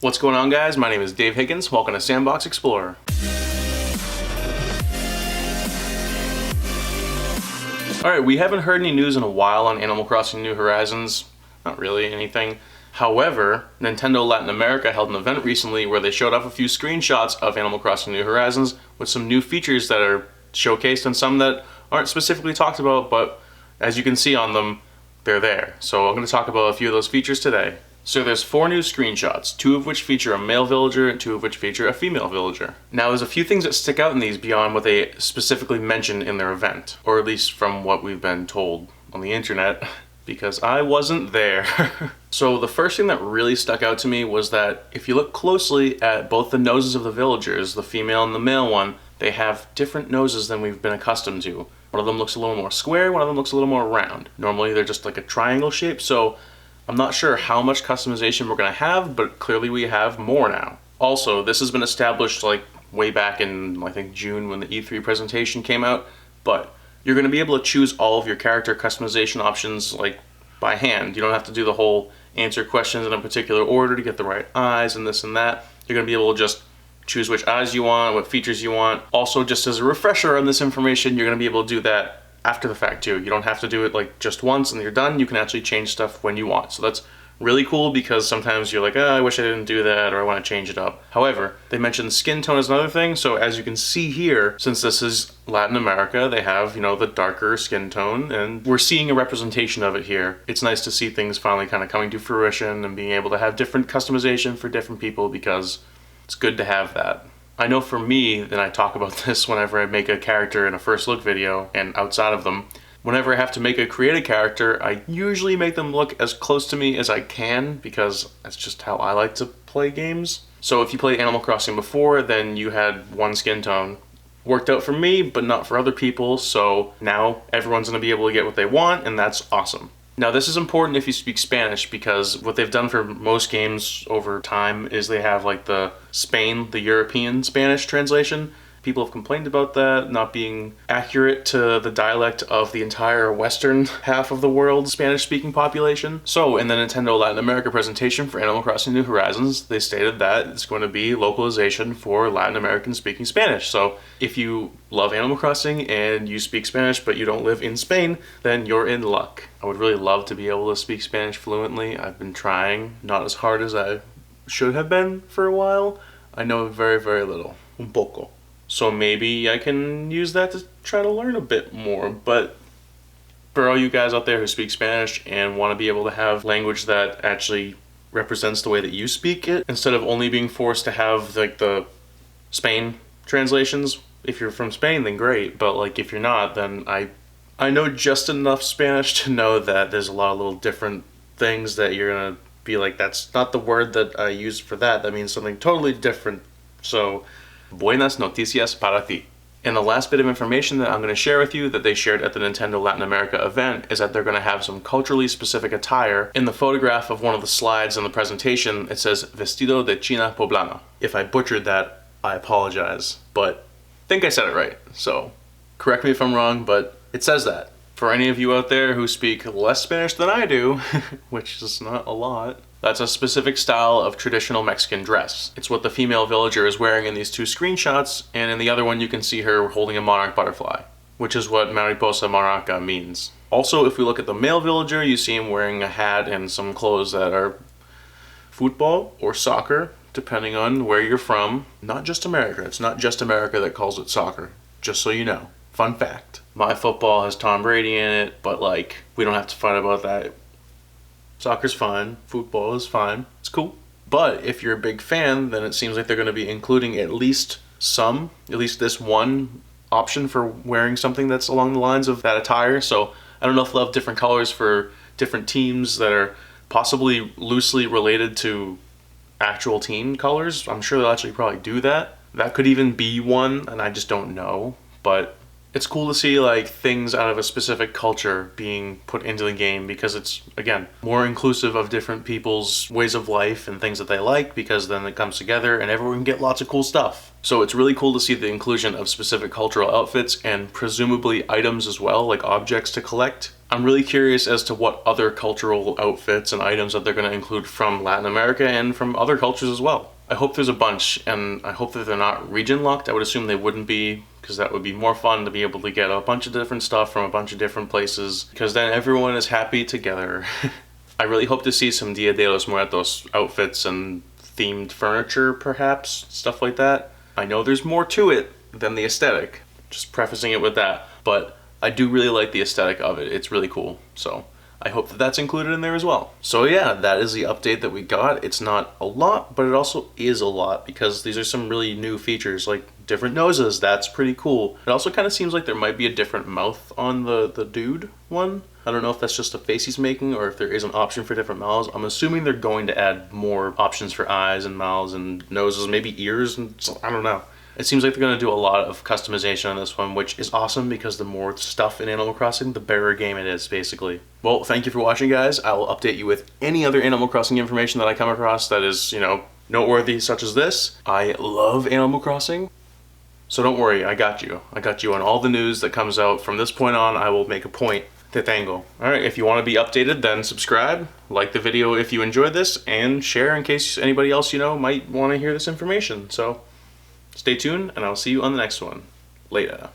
What's going on, guys? My name is Dave Higgins. Welcome to Sandbox Explorer. Alright, we haven't heard any news in a while on Animal Crossing New Horizons. Not really anything. However, Nintendo Latin America held an event recently where they showed off a few screenshots of Animal Crossing New Horizons with some new features that are showcased and some that aren't specifically talked about, but as you can see on them, they're there. So I'm going to talk about a few of those features today. So there's 4 new screenshots, 2 of which feature a male villager and 2 of which feature a female villager. Now there's a few things that stick out in these beyond what they specifically mentioned in their event, or at least from what we've been told on the internet, because I wasn't there. So the first thing that really stuck out to me was that if you look closely at both the noses of the villagers, the female and the male one, they have different noses than we've been accustomed to. One of them looks a little more square, one of them looks a little more round. Normally they're just like a triangle shape, so I'm not sure how much customization we're going to have, but clearly we have more now. Also, this has been established like way back in, I think, June when the E3 presentation came out, but you're going to be able to choose all of your character customization options like by hand. You don't have to do the whole answer questions in a particular order to get the right eyes and this and that. You're going to be able to just choose which eyes you want, what features you want. Also, just as a refresher on this information, you're going to be able to do that after the fact too. You don't have to do it like just once and you're done. You can actually change stuff when you want. So that's really cool because sometimes you're like, oh, I wish I didn't do that, or I want to change it up. However, they mentioned skin tone is another thing. So as you can see here, since this is Latin America, they have, the darker skin tone, and we're seeing a representation of it here. It's nice to see things finally kind of coming to fruition and being able to have different customization for different people, because it's good to have that. I know for me, and I talk about this whenever I make a character in a first look video and outside of them, whenever I have to create a character, I usually make them look as close to me as I can, because that's just how I like to play games. So if you played Animal Crossing before, then you had one skin tone. Worked out for me, but not for other people, so now everyone's going to be able to get what they want, and that's awesome. Now this is important if you speak Spanish, because what they've done for most games over time is they have like the European Spanish translation. People have complained about that not being accurate to the dialect of the entire western half of the world's Spanish-speaking population. So in the Nintendo Latin America presentation for Animal Crossing New Horizons, they stated that it's going to be localization for Latin American-speaking Spanish. So if you love Animal Crossing and you speak Spanish but you don't live in Spain, then you're in luck. I would really love to be able to speak Spanish fluently. I've been trying, not as hard as I should have been for a while. I know very, very little. Un poco. So maybe I can use that to try to learn a bit more. But for all you guys out there who speak Spanish and want to be able to have language that actually represents the way that you speak it, instead of only being forced to have like the Spain translations, if you're from Spain, then great. But like if you're not, then I know just enough Spanish to know that there's a lot of little different things that you're going to be like, that's not the word that I used for that. That means something totally different. So buenas noticias para ti. And the last bit of information that I'm going to share with you that they shared at the Nintendo Latin America event is that they're going to have some culturally specific attire. In the photograph of one of the slides in the presentation, it says Vestido de China Poblana. If I butchered that, I apologize, but I think I said it right. So correct me if I'm wrong, but it says that. For any of you out there who speak less Spanish than I do, which is not a lot, that's a specific style of traditional Mexican dress. It's what the female villager is wearing in these 2 screenshots, and in the other one you can see her holding a monarch butterfly, which is what Mariposa Maraca means. Also, if we look at the male villager, you see him wearing a hat and some clothes that are football or soccer, depending on where you're from. Not just America. It's not just America that calls it soccer, just so you know. Fun fact. My football has Tom Brady in it, but like, we don't have to fight about that. Soccer's fine, football is fine, it's cool. But if you're a big fan, then it seems like they're going to be including at least this one option for wearing something that's along the lines of that attire. So I don't know if they'll have different colors for different teams that are possibly loosely related to actual team colors. I'm sure they'll actually probably do that. That could even be one, and I just don't know. But it's cool to see like things out of a specific culture being put into the game, because it's, again, more inclusive of different people's ways of life and things that they like, because then it comes together and everyone can get lots of cool stuff. So it's really cool to see the inclusion of specific cultural outfits and presumably items as well, like objects to collect I'm really curious as to what other cultural outfits and items that they're going to include from Latin America and from other cultures as well. I hope there's a bunch, and I hope that they're not region locked. I would assume they wouldn't be, because that would be more fun to be able to get a bunch of different stuff from a bunch of different places, because then everyone is happy together. I really hope to see some Dia de los Muertos outfits and themed furniture, perhaps, stuff like that. I know there's more to it than the aesthetic, just prefacing it with that, but I do really like the aesthetic of it. It's really cool, so I hope that that's included in there as well. So yeah, that is the update that we got. It's not a lot, but it also is a lot because these are some really new features, like different noses. That's pretty cool. It also kind of seems like there might be a different mouth on the dude one. I don't know if that's just a face he's making or if there is an option for different mouths. I'm assuming they're going to add more options for eyes and mouths and noses, maybe ears, and so, I don't know. It seems like they're going to do a lot of customization on this one, which is awesome because the more stuff in Animal Crossing, the better a game it is, basically. Well, thank you for watching, guys. I will update you with any other Animal Crossing information that I come across that is, you know, noteworthy, such as this. I love Animal Crossing, so don't worry, I got you. I got you on all the news that comes out. From this point on, I will make a point to tangle. Alright, if you want to be updated, then subscribe, like the video if you enjoyed this, and share in case anybody else you know might want to hear this information. So stay tuned, and I'll see you on the next one. Later.